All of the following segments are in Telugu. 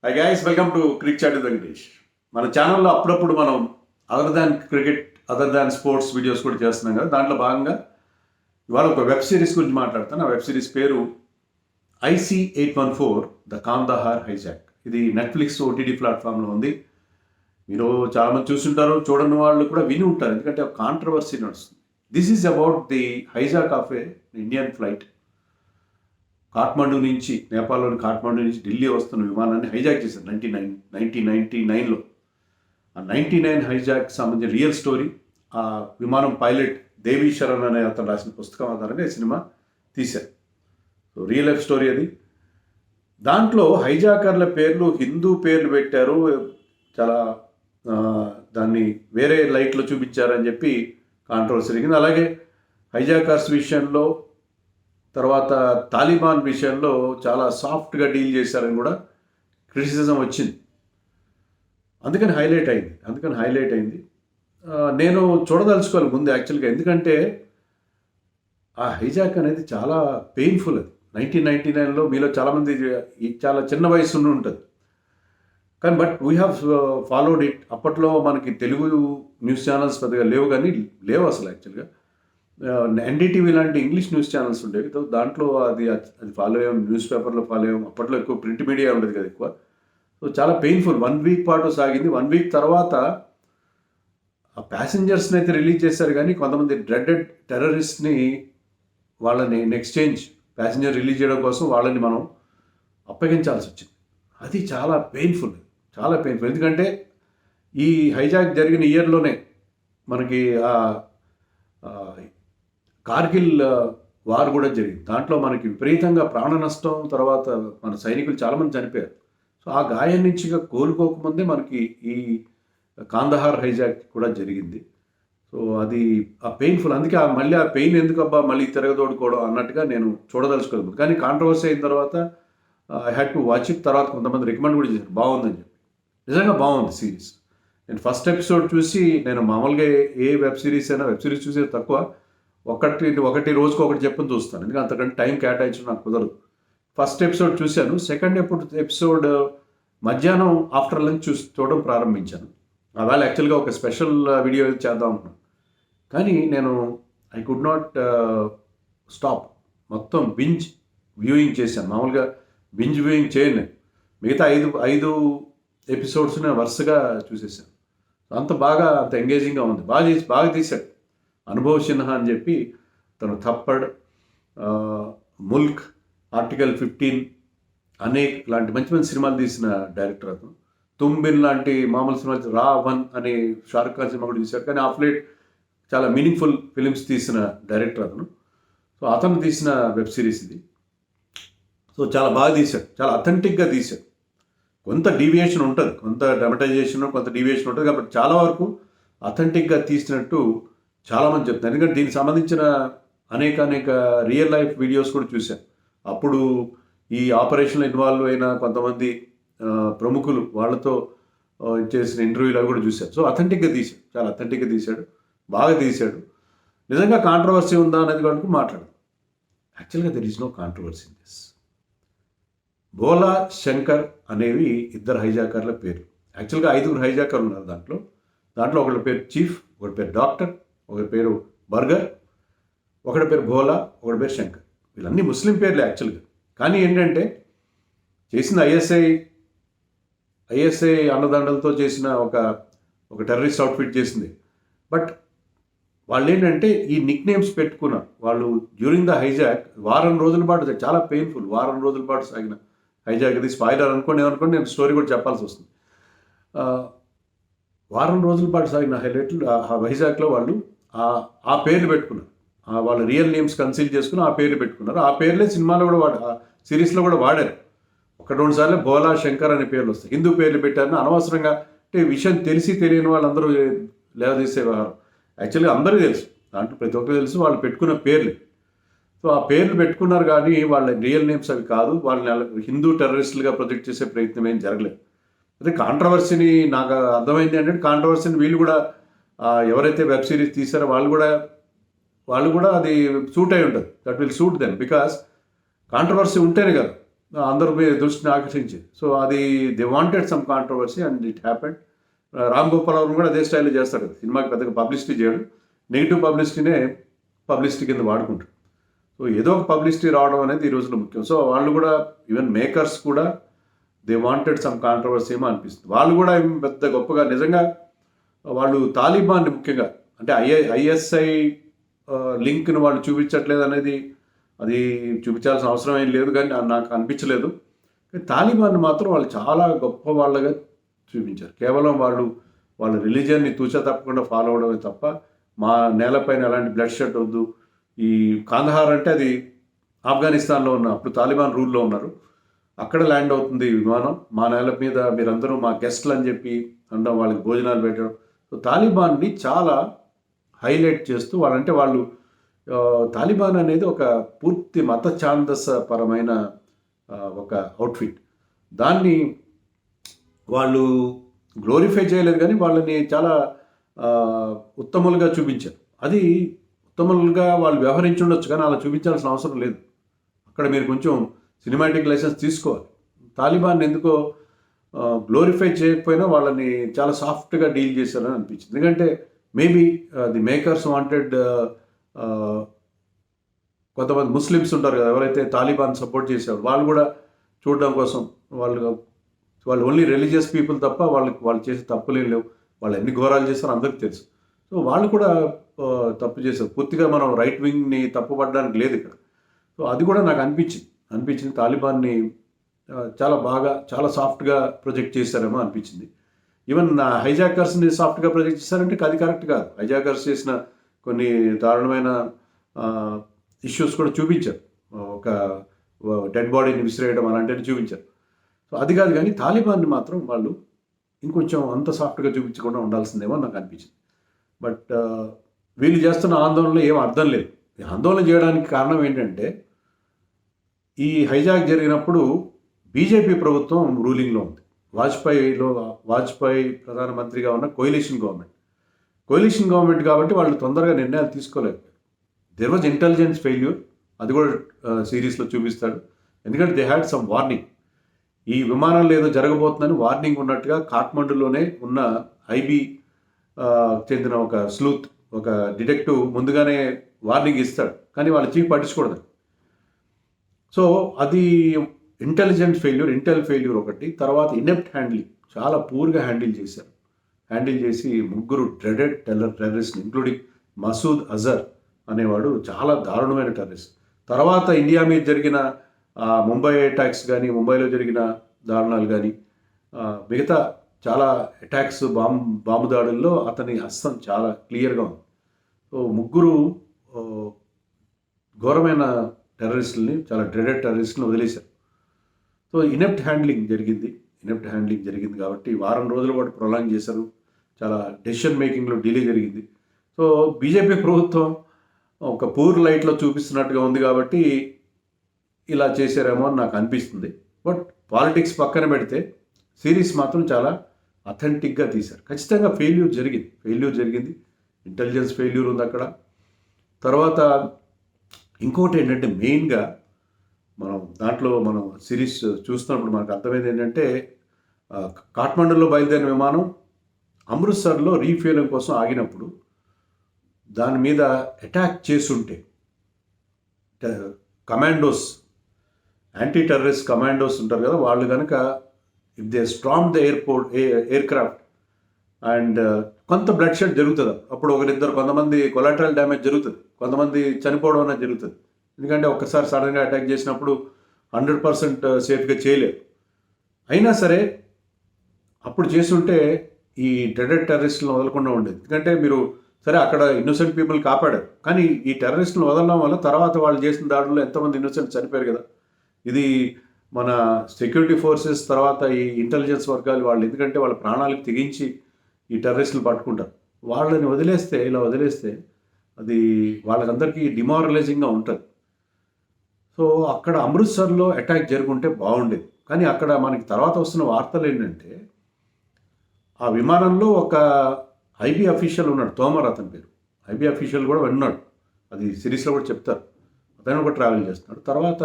High guys, welcome to cric chat with Venkatesh. మన ఛానల్లో అప్పుడప్పుడు మనం other than cricket, other than sports videos కూడా చేస్తున్నాం కదా. దాంట్లో భాగంగా ఇవాళ ఒక వెబ్ సిరీస్ గురించి మాట్లాడతాను. ఆ వెబ్ సిరీస్ పేరు IC-814 ద కాందహార్ హైజాక్. ఇది నెట్ఫ్లిక్స్ OTT ప్లాట్ఫామ్లో ఉంది. మీరు చాలామంది చూస్తుంటారు, చూడని వాళ్ళు కూడా విని ఉంటారు, ఎందుకంటే ఒక కాంట్రవర్సీ నడుస్తుంది. This is about the hijack of A Indian flight. Kathmandu నుంచి, నేపాల్లోని కాఠ్మండు నుంచి ఢిల్లీ వస్తున్న విమానాన్ని హైజాక్ చేశారు 1999లో. ఆ 99 హైజాక్ సంబంధించిన రియల్ స్టోరీ. ఆ విమానం పైలట్ దేవి శరణ్ అనే అతను రాసిన పుస్తకం ఆధారంగా ఈ సినిమా తీశారు. సో రియల్ లైఫ్ స్టోరీ అది. దాంట్లో హైజాకర్ల పేర్లు హిందూ పేర్లు పెట్టారు, చాలా దాన్ని వేరే లైట్లో చూపించారని చెప్పి కాంట్రవర్సీ జరిగింది. అలాగే హైజాకర్స్ విషయంలో, తర్వాత తాలిబాన్ విషయంలో చాలా సాఫ్ట్గా డీల్ చేశారని కూడా క్రిటిసిజం వచ్చింది. అందుకని హైలైట్ అయింది. నేను చూడదలుచుకోవాలి ముందు యాక్చువల్గా, ఎందుకంటే ఆ హైజాక్ అనేది చాలా పెయిన్ఫుల్. అది 1999లో మీలో చాలామంది చాలా చిన్న వయసు ఉండి ఉంటుంది, కానీ but we have followed it. అప్పట్లో మనకి తెలుగు న్యూస్ ఛానల్స్ పెద్దగా లేవు అసలు యాక్చువల్గా. NDTV లాంటి ఇంగ్లీష్ న్యూస్ ఛానల్స్ ఉండేవి. దాంట్లో అది ఫాలో అయ్యాం, న్యూస్ పేపర్లో ఫాలో అయ్యాం. అప్పట్లో ఎక్కువ ప్రింట్ మీడియా ఉండేది కదా ఎక్కువ. సో చాలా పెయిన్ఫుల్. 1 వీక్ పాటు సాగింది. 1 వీక్ తర్వాత ఆ ప్యాసింజర్స్ని అయితే రిలీజ్ చేశారు, కానీ కొంతమంది డ్రెడెడ్ టెర్రరిస్ట్ని, వాళ్ళని ఎక్స్చేంజ్ ప్యాసింజర్ రిలీజ్ చేయడం కోసం వాళ్ళని మనం అప్పగించాల్సి వచ్చింది. అది చాలా పెయిన్ఫుల్. ఎందుకంటే ఈ హైజాక్ జరిగిన ఇయర్లోనే మనకి కార్గిల్ వార్ కూడా జరిగింది. దాంట్లో మనకి విపరీతంగా ప్రాణ నష్టం, తర్వాత మన సైనికులు చాలామంది చనిపోయారు. సో ఆ గాయం నుంచి కోలుకోకముందే మనకి ఈ కాందహార్ హైజాక్ కూడా జరిగింది. సో అది ఆ పెయిన్ఫుల్. అందుకే మళ్ళీ ఆ పెయిన్ ఎందుకబ్బా మళ్ళీ తిరగదోడుకోవడం అన్నట్టుగా నేను చూడదలుచుకోలేదు. కానీ కాంట్రవర్సీ అయిన తర్వాత I had to watch it. తర్వాత కొంతమంది రికమెండ్ కూడా చేశారు, బాగుందని చెప్పి. నిజంగా బాగుంది సిరీస్. నేను ఫస్ట్ ఎపిసోడ్ చూసి, నేను మామూలుగా ఏ వెబ్ సిరీస్ చూసేది తక్కువ. ఒకటి రోజుకి ఒకటి చెప్పని చూస్తాను, ఎందుకంటే అంతకంటే టైం కేటాయించడం నాకు కుదరదు. ఫస్ట్ ఎపిసోడ్ చూశాను. సెకండ్ ఎపిసోడ్ మధ్యాహ్నం ఆఫ్టర్ లంచ్ చూడడం ప్రారంభించాను. అవాళ యాక్చువల్గా ఒక స్పెషల్ వీడియో చేద్దాం అనుకున్నాను, కానీ నేను ఐ కుడ్ నాట్ స్టాప్. మొత్తం బింజ్ వ్యూయింగ్ చేశాను. మామూలుగా బింజ్ వ్యూయింగ్ చేయను. మిగతా ఐదు ఎపిసోడ్స్ నేను వరుసగా చూసేసాను. అంత ఎంగేజింగ్గా ఉంది. బాగా తీశాడు. అనుభవ్ సిన్హా అని చెప్పి తను థప్పడ్, ముల్క్, ఆర్టికల్ 15, అనేక్ లాంటి మంచి మంచి సినిమాలు తీసిన డైరెక్టర్ అతను. తుంబిన్ లాంటి మామూలు సినిమాలు, రావణ్ అనే షారుఖ్ ఖాన్ సినిమా కూడా తీశాడు, కానీ ఆఫ్ లేట్ చాలా మీనింగ్ఫుల్ ఫిలిమ్స్ తీసిన డైరెక్టర్ అతను. సో అతను తీసిన వెబ్ సిరీస్ ఇది. సో చాలా బాగా తీశాడు, చాలా అథెంటిక్గా తీశాడు. కొంత డీవియేషన్ ఉంటుంది, కొంత డ్రామటైజేషన్, కొంత డీవియేషన్ ఉంటుంది, కాబట్టి చాలా వరకు అథెంటిక్గా తీసినట్టు చాలామంది చెప్తున్నారు. ఎందుకంటే దీనికి సంబంధించిన అనేక రియల్ లైఫ్ వీడియోస్ కూడా చూశాను. అప్పుడు ఈ ఆపరేషన్లో ఇన్వాల్వ్ అయిన కొంతమంది ప్రముఖులు, వాళ్ళతో చేసిన ఇంటర్వ్యూలు అవి కూడా చూశాను. సో అథెంటిక్గా తీశాడు, చాలా అథెంటిక్గా తీశాడు, బాగా తీశాడు. నిజంగా కాంట్రవర్సీ ఉందా అనేది వరకు మాట్లాడు. యాక్చువల్గా there is no controversy in this. Bhola, Shankar అనేవి ఇద్దరు హైజాకర్ల పేరు. యాక్చువల్గా 5 హైజాకర్లు ఉన్నారు దాంట్లో ఒకటి పేరు చీఫ్, ఒకటి పేరు డాక్టర్, ఒకటి పేరు బర్గర్, ఒకటి పేరు భోలా, ఒకటి పేరు శంకర్. వీళ్ళన్నీ ముస్లిం పేర్లే యాక్చువల్గా. కానీ ఏంటంటే చేసిన ఐఎస్ఐ అన్నదండలతో చేసిన ఒక టెర్రరిస్ట్ అవుట్ఫిట్ చేసింది. బట్ వాళ్ళు ఏంటంటే ఈ నిక్ నేమ్స్ పెట్టుకున్నారు. వాళ్ళు డ్యూరింగ్ ద హైజాక్ వారం రోజుల పాటు, చాలా పెయిన్ఫుల్, వారం రోజుల పాటు సాగిన హైజాక్. ఇది స్పాయిలర్ అనుకోండి, నేను స్టోరీ కూడా చెప్పాల్సి వస్తుంది. వారం రోజుల పాటు సాగిన హైజాక్లో వాళ్ళు ఆ పేర్లు పెట్టుకున్నారు. వాళ్ళ రియల్ నేమ్స్ కన్సీల్ చేసుకుని ఆ పేర్లు పెట్టుకున్నారు. ఆ పేర్లే సినిమాలో కూడా సిరీస్లో కూడా వాడారు. 1-2 సార్లు భోలా, శంకర్ అనే పేర్లు వస్తాయి. హిందూ పేర్లు పెట్టారని అనవసరంగా, అంటే విషయం తెలియని వాళ్ళందరూ లేవదీసే వ్యవహారం. యాక్చువల్గా అందరికీ తెలుసు, దాంట్లో ప్రతి ఒక్కరికి తెలుసు వాళ్ళు పెట్టుకున్న పేర్లు. సో ఆ పేర్లు పెట్టుకున్నారు, కానీ వాళ్ళ రియల్ నేమ్స్ అవి కాదు. వాళ్ళని హిందూ టెర్రరిస్టులుగా ప్రొజెక్ట్ చేసే ప్రయత్నం ఏం జరగలేదు. అదే కాంట్రవర్సీని నాకు అర్థమైంది అంటే, కాంట్రవర్సీని వీళ్ళు కూడా ఎవరైతే వెబ్ సిరీస్ తీసారో వాళ్ళు కూడా అది సూట్ అయి ఉంటుంది. That will suit them, because controversy ఉంటేనే కదా అందరి మీద దృష్టిని ఆకర్షించింది. సో అది they wanted some controversy and it happened. Ram Gopal Varma కూడా అదే స్టైల్లో చేస్తాడు కదా, సినిమాకి పెద్దగా పబ్లిసిటీ చేయడు, నెగిటివ్ పబ్లిసిటీనే పబ్లిసిటీ కింద వాడుకుంటాడు. సో ఏదో ఒక పబ్లిసిటీ రావడం అనేది ఈ రోజులో ముఖ్యం. సో వాళ్ళు కూడా ఈవెన్ మేకర్స్ కూడా దే వాంటెడ్ సమ్ కాంట్రవర్సీ ఏమో అనిపిస్తుంది. వాళ్ళు కూడా ఏం పెద్ద గొప్పగా నిజంగా వాళ్ళు తాలిబాన్ని ముఖ్యంగా అంటే ఐఎస్ఐ లింక్ను వాళ్ళు చూపించట్లేదు అనేది అది చూపించాల్సిన అవసరం ఏం లేదు, కానీ నాకు అనిపించలేదు. తాలిబాన్ మాత్రం వాళ్ళు చాలా గొప్ప వాళ్ళగా చూపించారు. కేవలం వాళ్ళ రిలీజియన్ని తూచా తప్పకుండా ఫాలో అవడమే తప్ప మా నేలపైన ఎలాంటి బ్లడ్ షెడ్ వద్దు. ఈ కాందహార్ అంటే అది ఆఫ్ఘనిస్తాన్లో ఉన్న అప్పుడు తాలిబాన్ రూల్లో ఉన్నారు, అక్కడ ల్యాండ్ అవుతుంది విమానం, మా నేల మీద మీరందరూ మా గెస్ట్లు అని చెప్పి అనడం, వాళ్ళకి భోజనాలు పెట్టడం. సో తాలిబాన్ని చాలా హైలైట్ చేస్తూ వాళ్ళు తాలిబాన్ అనేది ఒక పూర్తి మత ఛాందస పరమైన ఒక అవుట్ఫిట్. దాన్ని వాళ్ళు గ్లోరిఫై చేయలేదు, కానీ వాళ్ళని చాలా ఉత్తములుగా చూపించారు. అది ఉత్తములుగా వాళ్ళు వ్యవహరించి ఉండొచ్చు, కానీ అలా చూపించాల్సిన అవసరం లేదు. అక్కడ మీరు కొంచెం సినిమాటిక్ లైసెన్స్ తీసుకోవాలి. తాలిబాన్ ఎందుకో గ్లోరిఫై చేయకపోయినా వాళ్ళని చాలా సాఫ్ట్గా డీల్ చేశారని అనిపించింది. ఎందుకంటే మేబీ ది మేకర్స్ వాంటెడ్, కొంతమంది ముస్లిమ్స్ ఉంటారు కదా ఎవరైతే తాలిబాన్ సపోర్ట్ చేసేవారు, వాళ్ళు కూడా చూడడం కోసం వాళ్ళు ఓన్లీ రిలీజియస్ పీపుల్ తప్ప వాళ్ళు చేసే తప్పులేం లేవు, వాళ్ళు ఎన్ని ఘోరాలు చేస్తారో అందరికీ తెలుసు. సో వాళ్ళు కూడా తప్పు చేశారు. పూర్తిగా మనం రైట్ వింగ్ని తప్పుపడడానికి లేదు ఇక్కడ. సో అది కూడా నాకు అనిపించింది తాలిబాన్ని చాలా బాగా చాలా సాఫ్ట్గా ప్రొజెక్ట్ చేశారేమో అనిపించింది. ఈవెన్ హైజాకర్స్ని సాఫ్ట్గా ప్రొజెక్ట్ చేశారంటే అది కరెక్ట్ కాదు. హైజాకర్స్ చేసిన కొన్ని దారుణమైన ఇష్యూస్ కూడా చూపించారు, ఒక డెడ్ బాడీని విసిరేయడం అలాంటివి చూపించారు. సో అది కాదు, కానీ తాలిబాన్ని మాత్రం వాళ్ళు ఇంకొంచెం అంత సాఫ్ట్గా చూపించకుండా ఉండాల్సిందేమో నాకు అనిపించింది. బట్ వీళ్ళు చేస్తున్న ఆందోళనలో ఏం అర్థం లేదు. ఈ ఆందోళన చేయడానికి కారణం ఏంటంటే ఈ హైజాక్ జరిగినప్పుడు బీజేపీ ప్రభుత్వం రూలింగ్లో ఉంది. వాజ్పేయి ప్రధానమంత్రిగా ఉన్న కోయిలిషన్ గవర్నమెంట్ కాబట్టి వాళ్ళు తొందరగా నిర్ణయాలు తీసుకోలేదు. దెర్ వాజ్ ఇంటెలిజెన్స్ ఫెయిల్యూర్, అది కూడా సిరీస్లో చూపిస్తాడు. ఎందుకంటే దే హ్యాడ్ సమ్ వార్నింగ్, ఈ విమానంలో ఏదో జరగబోతుందని వార్నింగ్ ఉన్నట్టుగా కాఠ్మండూలోనే ఉన్న ఐబీ చెందిన ఒక స్లూత్, ఒక డిటెక్టివ్ ముందుగానే వార్నింగ్ ఇస్తాడు, కానీ వాళ్ళ చీఫ్ పట్టించుకూడదు. సో అది ఇంటెల్ ఫెయిల్యూర్ ఒకటి. తర్వాత ఇనెప్ట్ హ్యాండ్లింగ్, చాలా పూర్గా హ్యాండిల్ చేసి ముగ్గురు dreaded terrorist including Masood Azhar అనేవాడు చాలా దారుణమైన టెర్రరిస్ట్. తర్వాత ఇండియా మీద జరిగిన ముంబై అటాక్స్ కానీ, ముంబైలో జరిగిన దారుణాలు కానీ, మిగతా చాలా అటాక్స్ బాంబు దాడుల్లో అతని హస్తం చాలా క్లియర్గా ఉంది. సో ముగ్గురు ఘోరమైన టెర్రరిస్టులని, చాలా డ్రెడెడ్ టెర్రరిస్టులను వదిలేశారు. సో ఇనెప్ట్ హ్యాండ్లింగ్ జరిగింది కాబట్టి వారం రోజుల పాటు ప్రొలాంగ్ చేశారు. చాలా డెసిషన్ మేకింగ్లో డిలే జరిగింది. సో బీజేపీ ప్రభుత్వం ఒక పూర్ లైట్లో చూపిస్తున్నట్టుగా ఉంది కాబట్టి ఇలా చేశారేమో అని నాకు అనిపిస్తుంది. బట్ పాలిటిక్స్ పక్కన పెడితే సిరీస్ మాత్రం చాలా అథెంటిక్గా తీశారు. ఖచ్చితంగా ఫెయిల్యూర్ జరిగింది, ఇంటెలిజెన్స్ ఫెయిల్యూర్ ఉంది అక్కడ. తర్వాత ఇంకోటి ఏంటంటే మెయిన్గా మనం సిరీస్ చూస్తున్నప్పుడు మనకు అర్థమైంది ఏంటంటే కాఠ్మండూలో బయలుదేరిన విమానం అమృత్సర్లో రీఫ్యూలింగ్ కోసం ఆగినప్పుడు దాని మీద అటాక్ చేస్తుంటే కమాండోస్, యాంటీ టెర్రరిస్ట్ కమాండోస్ ఉంటారు కదా, వాళ్ళు కనుక if they storm the air craft and కొంత బ్లడ్ షెడ్ జరుగుతుంది. అప్పుడు కొంతమంది కొలాటరల్ డ్యామేజ్ జరుగుతుంది, కొంతమంది చనిపోవడం అనేది జరుగుతుంది. ఎందుకంటే ఒక్కసారి సడన్గా అటాక్ చేసినప్పుడు 100% సేఫ్గా చేయలేరు. అయినా సరే అప్పుడు చేస్తుంటే ఈ డ్రెడెడ్ టెర్రరిస్టులను వదలకుండా ఉండేది. ఎందుకంటే మీరు సరే అక్కడ ఇన్నోసెంట్ పీపుల్ కాపాడారు, కానీ ఈ టెర్రరిస్టులను వదలడం వల్ల తర్వాత వాళ్ళు చేసిన దాడుల్లో ఎంతోమంది ఇన్నోసెంట్ చనిపోయారు కదా. ఇది మన సెక్యూరిటీ ఫోర్సెస్ తర్వాత ఈ ఇంటెలిజెన్స్ వర్గాలు వాళ్ళు, ఎందుకంటే వాళ్ళ ప్రాణాలకు తెగించి ఈ టెర్రరిస్టులు పట్టుకుంటారు. వాళ్ళని ఇలా వదిలేస్తే అది వాళ్ళకందరికీ డిమారలైజింగ్గా ఉంటుంది. సో అక్కడ అమృత్సర్లో అటాక్ జరుగుంటే బాగుండేది. కానీ అక్కడ మనకి తర్వాత వస్తున్న వార్తలు ఏంటంటే ఆ విమానంలో ఒక ఐబీ అఫీషియల్ ఉన్నాడు, తోమర్ అతని పేరు. ఐబీ అఫీషియల్ కూడా ఉన్నాడు, అది సిరీస్లో కూడా చెప్తారు. అతను కూడా ట్రావెల్ చేస్తున్నాడు. తర్వాత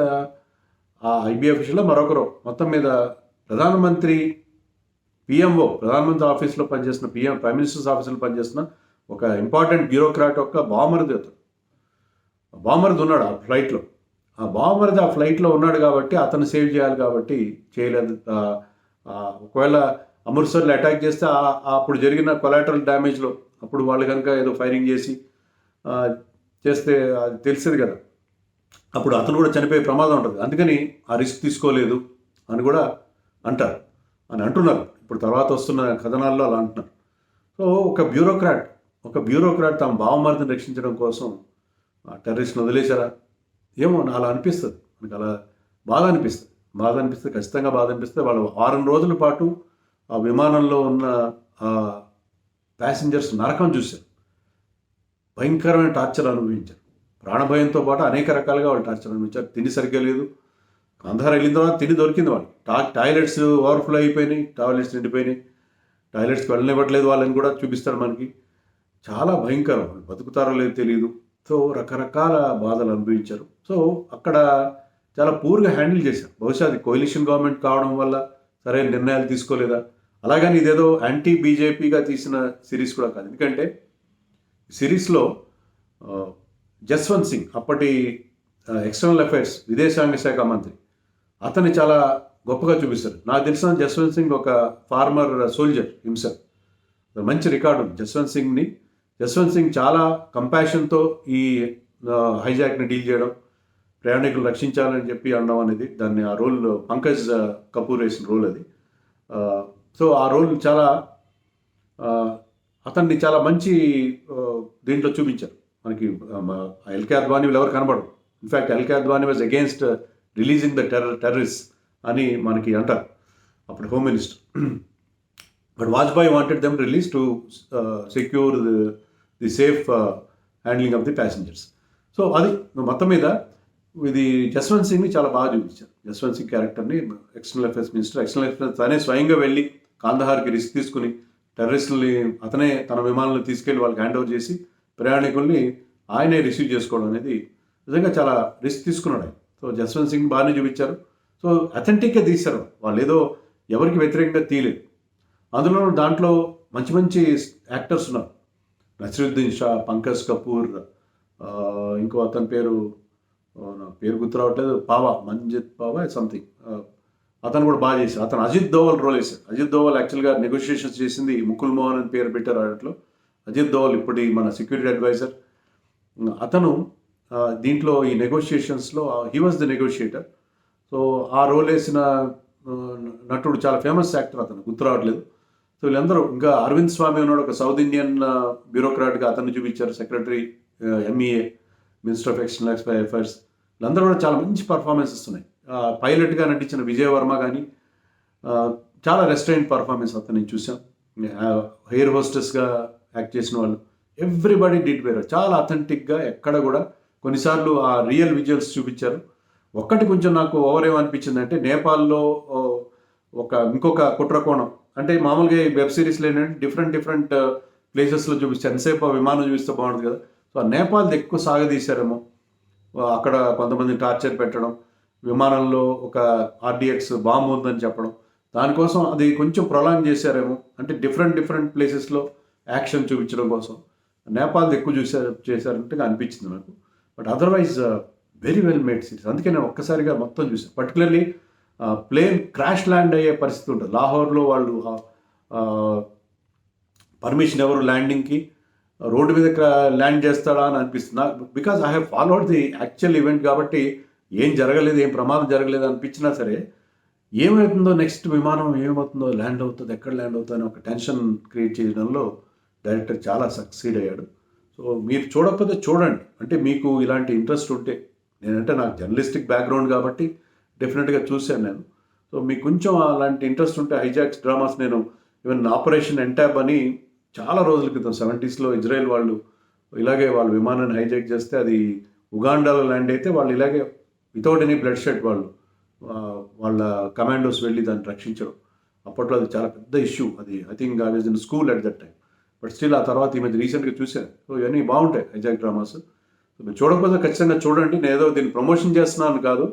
ఆ ఐబీ అఫీషియల్లో మరొకరు మొత్తం మీద ప్రధానమంత్రి ప్రధానమంత్రి ఆఫీస్లో పనిచేస్తున్న ప్రైమ్ మినిస్టర్స్ ఆఫీస్లో పనిచేస్తున్న ఒక ఇంపార్టెంట్ బ్యూరోక్రాట్ యొక్క బామర్ది అతను. బామర్ది ఉన్నాడు ఆ ఫ్లైట్లో. ఆ బామర్ది ఆ ఫ్లైట్లో ఉన్నాడు కాబట్టి అతను సేవ్ చేయాలి కాబట్టి చేయలేదు. ఒకవేళ అమృత్సర్లో అటాక్ చేస్తే అప్పుడు జరిగిన కొలాటరల్ డ్యామేజ్లో అప్పుడు వాళ్ళు కనుక ఏదో ఫైరింగ్ చేసి చేస్తే అది తెలిసేది కదా, అప్పుడు అతను కూడా చనిపోయే ప్రమాదం ఉంటుంది. అందుకని ఆ రిస్క్ తీసుకోలేదు అని కూడా అంటున్నారు. ఇప్పుడు తర్వాత వస్తున్న కథనాల్లో అలా అంటున్నారు. సో ఒక బ్యూరోక్రాట్ తమ బావమరిదిని రక్షించడం కోసం టెర్రరిస్ట్ని వదిలేశారా ఏమో అలా అనిపిస్తుంది. మనకు అలా బాధ అనిపిస్తుంది, ఖచ్చితంగా బాధ అనిపిస్తుంది. వాళ్ళు 6 రోజుల పాటు ఆ విమానంలో ఉన్న ప్యాసింజర్స్ నరకం చూశారు, భయంకరమైన టార్చర్ అనుభవించారు. ప్రాణభయంతో పాటు అనేక రకాలుగా వాళ్ళు టార్చర్ అనుభవించారు. తిండి సరిగ్గా లేదు. కాందహార్ వెళ్ళిన తర్వాత తిండి దొరికింది వాళ్ళు. టాయిలెట్స్ ఓవర్ఫ్లో అయిపోయినాయి, టాయిలెట్స్ నిండిపోయినాయి, టాయిలెట్స్కి వెళ్ళనివ్వట్లేదు వాళ్ళని కూడా చూపిస్తాడు మనకి. చాలా భయంకరం, బతుకుతారో లేదో తెలియదు. సో రకరకాల బాధలు అనుభవించారు. సో అక్కడ చాలా పూర్గా హ్యాండిల్ చేశారు. బహుశా అది కోalition గవర్నమెంట్ కావడం వల్ల సరైన నిర్ణయాలు తీసుకోలేదా, అలాగని ఇదేదో యాంటీ బీజేపీగా తీసిన సిరీస్ కూడా కాదు. ఎందుకంటే సిరీస్లో జస్వంత్ సింగ్ అప్పటి ఎక్స్టర్నల్ అఫైర్స్ విదేశాంగ శాఖ మంత్రి, అతన్ని చాలా గొప్పగా చూపిస్తారు. నాకు తెలిసిన జస్వంత్ సింగ్ ఒక ఫార్మర్ సోల్జర్ హిమ్సెల్ఫ్, మంచి రికార్డు ఉంది జస్వంత్ సింగ్ చాలా కంపాషన్తో ఈ హైజాక్ని డీల్ చేయడం, ప్రయాణికులు రక్షించాలని చెప్పి అనడం అనేది దాన్ని ఆ రోల్ పంకజ్ కపూర్ వేసిన రోల్ అది. సో ఆ రోల్ చాలా అతన్ని చాలా మంచి దీంట్లో చూపించారు మనకి. ఎల్కే అద్వానీ ఎవరు కనబడరు. In fact L K Advani was against releasing the terrorist అని మనకి అంటారు అప్పుడు home minister. But Vajpayee wanted them release to secure the safe handling of the passengers. So అది మొత్తం మీద ఇది జస్వంత్ సింగ్ని చాలా బాగా చూపించారు. జస్వంత్ సింగ్ క్యారెక్టర్ని ఎక్స్టర్నల్ అఫైర్స్ మినిస్టర్ తనే స్వయంగా వెళ్ళి కాందహార్కి రిస్క్ తీసుకుని టెర్రరిస్టుల్ని అతనే తన విమానాలను తీసుకెళ్ళి వాళ్ళకి హ్యాండ్ ఓవర్ చేసి ప్రయాణికుల్ని ఆయనే రిసీవ్ చేసుకోవడం అనేది నిజంగా చాలా రిస్క్ తీసుకున్నాడు ఆయన. సో జస్వంత్ సింగ్ బాగానే చూపించారు. సో అథెంటిక్గా తీశారు వాళ్ళు, ఏదో ఎవరికి వ్యతిరేకంగా తీయలేదు. అందులో దాంట్లో మంచి యాక్టర్స్ ఉన్నారు. నసిరుద్దీన్ షా, పంకజ్ కపూర్, ఇంకో అతని పేరు గుర్తు రావట్లేదు, మంజిత్ పావా సంథింగ్, అతను కూడా బాగా చేశారు. అతను అజిత్ దోవల్ రోల్ వేశారు. అజిత్ దోవల్ యాక్చువల్గా నెగోషియేషన్స్ చేసింది ముకుల్ మోహన్ అని పేరు పెట్టారు వాటిలో. అజిత్ దోవల్ ఇప్పటి మన సెక్యూరిటీ అడ్వైజర్. అతను దీంట్లో ఈ నెగోషియేషన్స్లో he was the negotiator. So ఆ రోల్ వేసిన నటుడు చాలా ఫేమస్ యాక్టర్, అతను గుర్తు రావట్లేదు. సో వీళ్ళందరూ, ఇంకా అరవింద్ స్వామి ఉన్నాడు, ఒక సౌత్ ఇండియన్ బ్యూరోక్రాట్గా అతన్ని చూపించారు, secretary MEA, minister of external affairs. వీళ్ళందరూ కూడా చాలా మంచి పర్ఫార్మెన్స్ ఇస్తున్నాయి. పైలట్గా నటించిన విజయ్ వర్మ కానీ చాలా రెస్టారెంట్ పర్ఫార్మెన్స్ అతను చూసాం. హెయిర్ హోస్టెస్గా యాక్ట్ చేసిన వాళ్ళు ఎవ్రీబడి డిడ్ వేర్, చాలా అథెంటిక్గా. ఎక్కడ కూడా కొన్నిసార్లు ఆ రియల్ విజువల్స్ చూపించారు. ఒక్కటి కొంచెం నాకు ఓవర్ ఏమనిపించింది అంటే, నేపాల్లో ఇంకొక కుట్రకోణం అంటే, మామూలుగా ఈ వెబ్ సిరీస్లో ఏంటంటే డిఫరెంట్ ప్లేసెస్లో చూపిస్తారు, ఎంతసేపు ఆ విమానం చూపిస్తే బాగుంటుంది కదా. సో ఆ నేపాల్ది ఎక్కువ సాగదీశారేమో. అక్కడ కొంతమంది టార్చర్ పెట్టడం, విమానంలో ఒక ఆర్డిఎక్స్ బాంబు ఉందని చెప్పడం, దానికోసం అది కొంచెం ప్రొలాంగ్ చేశారేమో. అంటే డిఫరెంట్ ప్లేసెస్లో యాక్షన్ చూపించడం కోసం నేపాల్ది ఎక్కువ చేశారంటే అనిపించింది నాకు. But otherwise very well made series. అందుకే నేను ఒక్కసారిగా మొత్తం చూసాను. పర్టికులర్లీ ప్లేన్ క్రాష్ ల్యాండ్ అయ్యే పరిస్థితి ఉంటుంది. లాహోర్లో వాళ్ళు పర్మిషన్ ఎవరు ల్యాండింగ్కి, రోడ్డు మీద ల్యాండ్ చేస్తాడా అని అనిపిస్తుంది నాకు. Because I have followed the actual event కాబట్టి ఏం జరగలేదు, ఏం ప్రమాదం జరగలేదు అనిపించినా సరే, ఏమవుతుందో నెక్స్ట్ విమానం ఏమవుతుందో, ల్యాండ్ అవుతుంది, ఎక్కడ ల్యాండ్ అవుతుందో అని ఒక టెన్షన్ క్రియేట్ చేయడంలో డైరెక్టర్ చాలా సక్సీడ్ అయ్యాడు. సో మీరు చూడకపోతే చూడండి. అంటే మీకు ఇలాంటి ఇంట్రెస్ట్ ఉంటే, నేనంటే నాకు జర్నలిస్టిక్ బ్యాక్గ్రౌండ్ కాబట్టి డెఫినెట్గా చూశాను నేను. సో మీకు కొంచెం అలాంటి ఇంట్రెస్ట్ ఉంటే హైజాక్స్ డ్రామాస్, నేను ఈవెన్ ఆపరేషన్ ఎంటాబ్ అని చాలా రోజుల క్రితం 70s ఇజ్రాయెల్ వాళ్ళు ఇలాగే వాళ్ళ విమానాన్ని హైజాక్ చేస్తే అది ఉగాండాలో ల్యాండ్ అయితే వాళ్ళు ఇలాగే వితౌట్ ఎనీ బ్లడ్ షెడ్ వాళ్ళ కమాండోస్ వెళ్ళి దాన్ని రక్షించడం. అప్పట్లో అది చాలా పెద్ద ఇష్యూ. అది I think I was in school at that time. But still ఆ తర్వాత ఈ మధ్య రీసెంట్గా చూశాను. సో ఇవన్నీ బాగుంటాయి హైజాక్ డ్రామాస్. సో మీరు చూడకపోతే ఖచ్చితంగా చూడండి. నేను ఏదో దీన్ని ప్రమోషన్ చేస్తున్నాను కాదు,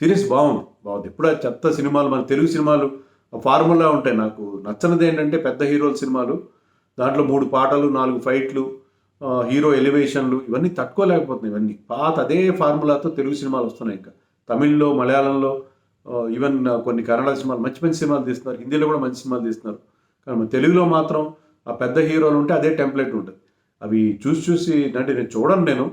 సిరీస్ బాగుంది. ఎప్పుడు ఆ చెత్త సినిమాలు, మన తెలుగు సినిమాలు ఫార్ములా ఉంటాయి. నాకు నచ్చనిది ఏంటంటే పెద్ద హీరోల సినిమాలు, దాంట్లో 3 పాటలు, 4 ఫైట్లు, హీరో ఎలివేషన్లు ఇవన్నీ తట్టుకోలేకపోతున్నాయి. ఇవన్నీ పాత అదే ఫార్ములాతో తెలుగు సినిమాలు వస్తున్నాయి. ఇంకా తమిళ్లో, మలయాళంలో, ఈవెన్ కొన్ని కన్నడ సినిమాలు మంచి మంచి సినిమాలు తీస్తున్నారు. హిందీలో కూడా మంచి సినిమాలు తీస్తున్నారు. కానీ మన తెలుగులో మాత్రం ఆ పెద్ద హీరోలు ఉంటే అదే టెంప్లెట్ ఉంటుంది. అవి చూసి అంటే నేను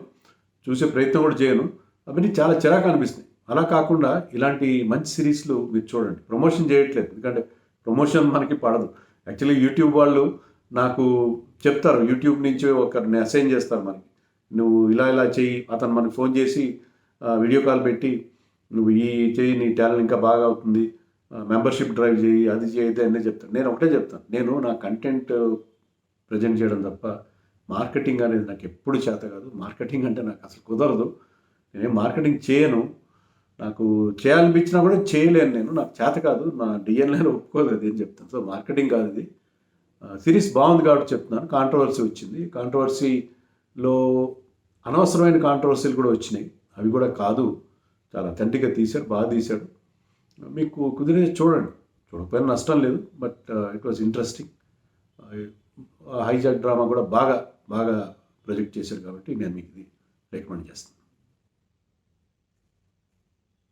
చూసే ప్రయత్నం కూడా చేయను. అవన్నీ చాలా చిరాకు అనిపిస్తుంది. అలా కాకుండా ఇలాంటి మంచి సిరీస్లు మీరు చూడండి. ప్రమోషన్ చేయట్లేదు, ఎందుకంటే ప్రమోషన్ మనకి పడదు. యాక్చువల్లీ యూట్యూబ్ వాళ్ళు నాకు చెప్తారు, యూట్యూబ్ నుంచి ఒకరిని అసైన్ చేస్తారు మనకి, నువ్వు ఇలా చెయ్యి. అతను మనకి ఫోన్ చేసి వీడియో కాల్ పెట్టి, నువ్వు ఈ చెయ్యి, నీ టాలెంట్ ఇంకా బాగా అవుతుంది, మెంబర్షిప్ డ్రైవ్ చేయి, అది చేయతే అన్నీ చెప్తాను. నేను ఒకటే చెప్తాను, నేను నా కంటెంట్ ప్రజెంట్ చేయడం తప్ప మార్కెటింగ్ అనేది నాకు ఎప్పుడు చేత కాదు. మార్కెటింగ్ అంటే నాకు అసలు కుదరదు. నేనేం మార్కెటింగ్ చేయను. నాకు చేయాలనిపించినా కూడా చేయలేను. నాకు చేత కాదు. నా డిఎన్ఏలో ఒప్పుకోదు అది అని చెప్తాను. సో మార్కెటింగ్ కాదు ఇది. సిరీస్ బాగుంది కాబట్టి చెప్తున్నాను. కాంట్రవర్సీ వచ్చింది. కాంట్రవర్సీలో అనవసరమైన కాంట్రవర్సీలు కూడా వచ్చినాయి. అవి కూడా కాదు, చాలా అథెంటిక్గా తీశాడు, బాగా తీశాడు. మీకు కుదిరే చూడండి, చూడకపోయినా నష్టం లేదు. But it was interesting. Hijack drama కూడా బాగా ప్రొజెక్ట్ చేశాడు కాబట్టి నేను మీకు ఇది రికమెండ్ చేస్తాను.